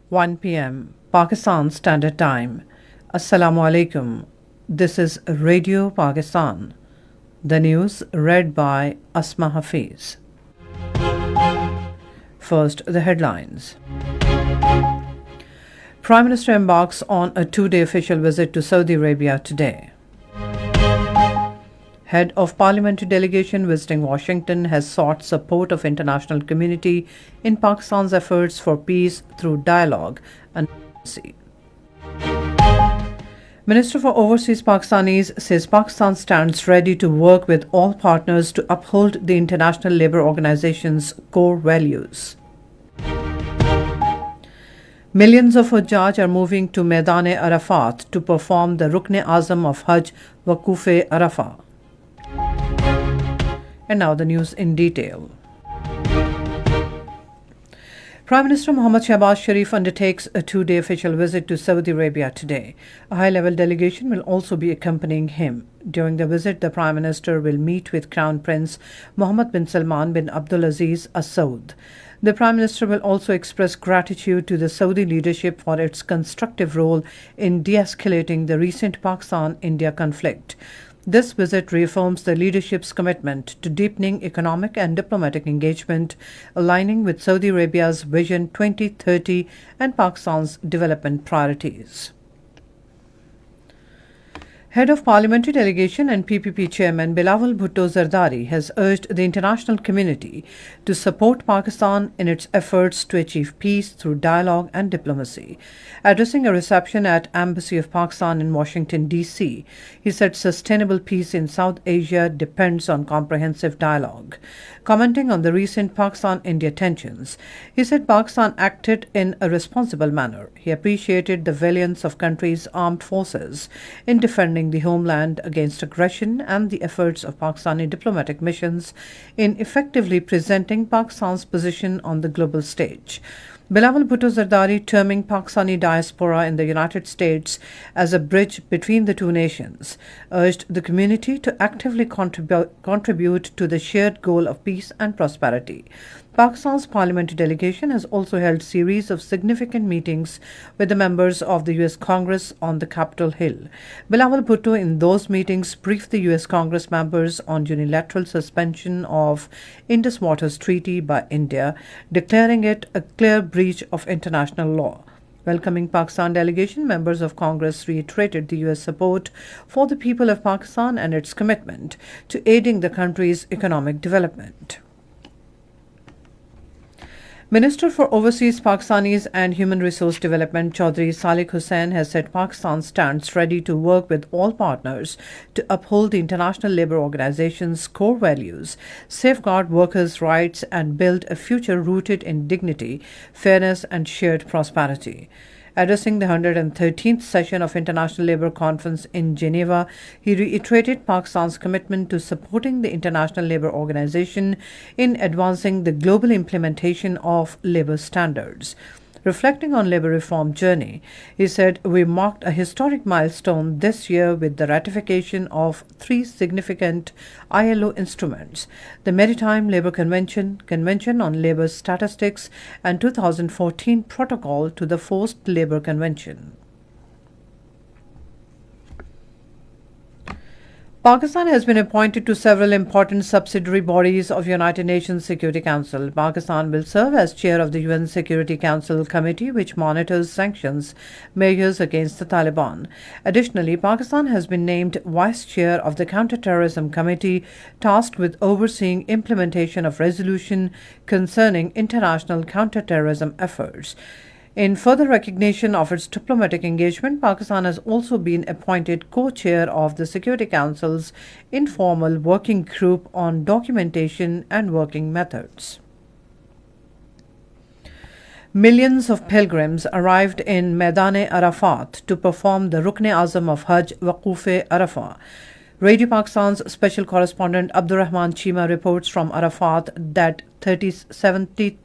1 p.m. Pakistan Standard Time. Assalamu alaikum. This is Radio Pakistan. The news read by Asma Hafiz. First, the headlines. Prime Minister embarks on a two-day official visit to Saudi Arabia today. Head of Parliamentary delegation visiting Washington has sought support of international community in Pakistan's efforts for peace through dialogue and diplomacy. Minister for Overseas Pakistanis says Pakistan stands ready to work with all partners to uphold the International Labour Organization's core values. Millions of Hajj are moving to Maidan-e-Arafat to perform the Rukn-e-Azam of Hajj Waquf-e-Arafah. And now the news in detail. Prime Minister Mohammad Shehbaz Sharif undertakes a two-day official visit to Saudi Arabia today. A high-level delegation will also be accompanying him. During the visit, the Prime Minister will meet with Crown Prince Mohammed bin Salman bin Abdulaziz Al Saud. The Prime Minister will also express gratitude to the Saudi leadership for its constructive role in de-escalating the recent Pakistan-India conflict. This visit reaffirms the leadership's commitment to deepening economic and diplomatic engagement, aligning with Saudi Arabia's Vision 2030 and Pakistan's development priorities. Head of Parliamentary delegation and PPP Chairman Bilawal Bhutto Zardari has urged the international community to support Pakistan in its efforts to achieve peace through dialogue and diplomacy. Addressing a reception at Embassy of Pakistan in Washington, D.C., he said sustainable peace in South Asia depends on comprehensive dialogue. Commenting on the recent Pakistan-India tensions, he said Pakistan acted in a responsible manner. He appreciated the valiance of country's armed forces in defending the homeland against aggression and the efforts of Pakistani diplomatic missions in effectively presenting Pakistan's position on the global stage. Bilawal Bhutto Zardari, terming Pakistani diaspora in the United States as a bridge between the two nations, urged the community to actively contribute to the shared goal of peace and prosperity. Pakistan's parliamentary delegation has also held a series of significant meetings with the members of the U.S. Congress on the Capitol Hill. Bilawal Bhutto in those meetings briefed the U.S. Congress members on unilateral suspension of Indus Waters Treaty by India, declaring it a clear breach of international law. Welcoming Pakistan delegation, members of Congress reiterated the U.S. support for the people of Pakistan and its commitment to aiding the country's economic development. Minister for Overseas Pakistanis and Human Resource Development Chaudhry Salik Hussain has said Pakistan stands ready to work with all partners to uphold the International Labour Organization's core values, safeguard workers' rights and build a future rooted in dignity, fairness and shared prosperity. Addressing the 113th session of International Labour Conference in Geneva, he reiterated Pakistan's commitment to supporting the International Labour Organization in advancing the global implementation of labour standards. Reflecting on labour reform journey, he said, "We marked a historic milestone this year with the ratification of three significant ILO instruments: the Maritime Labour Convention, Convention on Labour Statistics, and 2014 Protocol to the Forced Labour Convention." Pakistan has been appointed to several important subsidiary bodies of United Nations Security Council. Pakistan will serve as chair of the UN Security Council Committee, which monitors sanctions measures against the Taliban. Additionally, Pakistan has been named vice chair of the Counterterrorism Committee, tasked with overseeing implementation of resolution concerning international counterterrorism efforts. In further recognition of its diplomatic engagement, Pakistan has also been appointed co-chair of the Security Council's informal working group on documentation and working methods. Millions of pilgrims arrived in Maidan-e-Arafat to perform the Rukn-e-Azam of Hajj Waquf-e-Arafah. Radio Pakistan's special correspondent Abdurrahman Chima reports from Arafat that 73%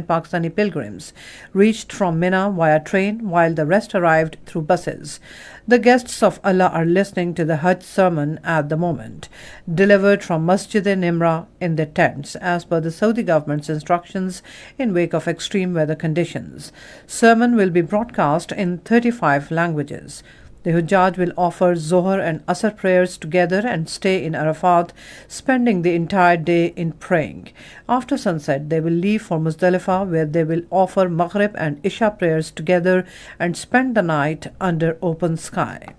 Pakistani pilgrims reached from Mina via train while the rest arrived through buses. The guests of Allah are listening to the Hajj sermon at the moment, delivered from Masjid-e-Nimra in their tents as per the Saudi government's instructions in wake of extreme weather conditions. Sermon will be broadcast in 35 languages. The Hujjaj will offer Zohar and Asr prayers together and stay in Arafat, spending the entire day in praying. After sunset, they will leave for Muzdalifah, where they will offer Maghrib and Isha prayers together and spend the night under open sky.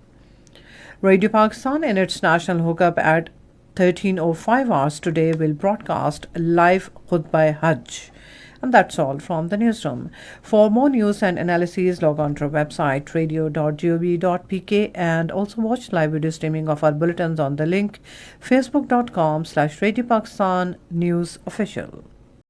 Radio Pakistan, in its national hookup at 13:05 hours today, will broadcast live Khutbah Hajj. And that's all from the newsroom. For more news and analyses, log on to our website radio.gov.pk and also watch live video streaming of our bulletins on the link facebook.com/Radio Pakistan News Official.